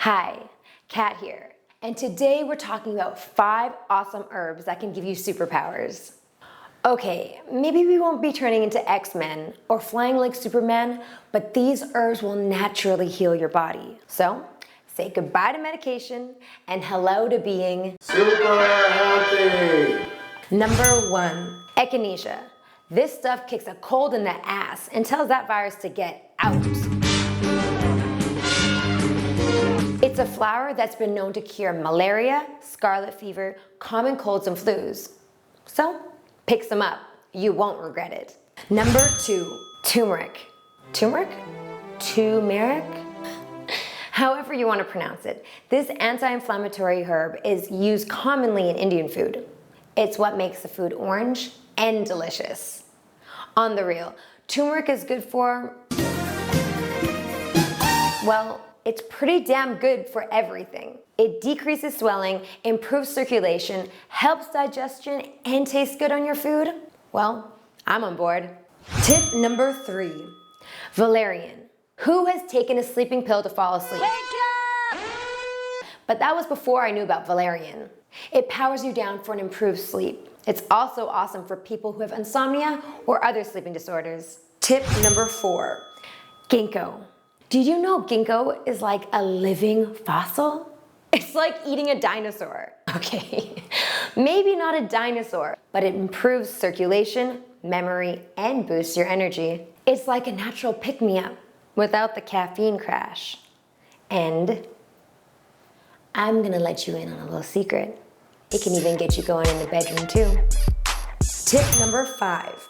Hi, Kat here, and today we're talking about 5 awesome herbs that can give you superpowers. Okay, maybe we won't be turning into X-Men or flying like Superman, but these herbs will naturally heal your body. So, say goodbye to medication and hello to being super healthy. Number 1, Echinacea. This stuff kicks a cold in the ass and tells that virus to get out. It's a flower that's been known to cure malaria, scarlet fever, common colds and flus. So, pick some up. You won't regret it. Number 2, turmeric. Turmeric? Turmeric? However you want to pronounce it. This anti-inflammatory herb is used commonly in Indian food. It's what makes the food orange and delicious. On the real, turmeric is good for, well, it's pretty damn good for everything. It decreases swelling, improves circulation, helps digestion, and tastes good on your food. Well, I'm on board. Tip number 3, Valerian. Who has taken a sleeping pill to fall asleep? Wake up! But that was before I knew about Valerian. It powers you down for an improved sleep. It's also awesome for people who have insomnia or other sleeping disorders. Tip number 4, Ginkgo. Did you know Ginkgo is like a living fossil? It's like eating a dinosaur. Okay, maybe not a dinosaur, but it improves circulation, memory, and boosts your energy. It's like a natural pick-me-up without the caffeine crash. And I'm gonna let you in on a little secret. It can even get you going in the bedroom too. Tip number 5,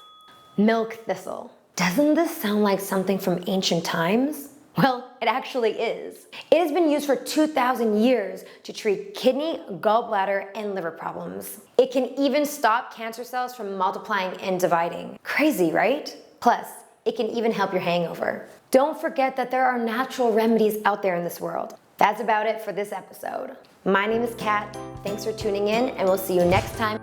milk thistle. Doesn't this sound like something from ancient times? Well, it actually is. It has been used for 2,000 years to treat kidney, gallbladder, and liver problems. It can even stop cancer cells from multiplying and dividing. Crazy, right? Plus, it can even help your hangover. Don't forget that there are natural remedies out there in this world. That's about it for this episode. My name is Kat. Thanks for tuning in, and we'll see you next time.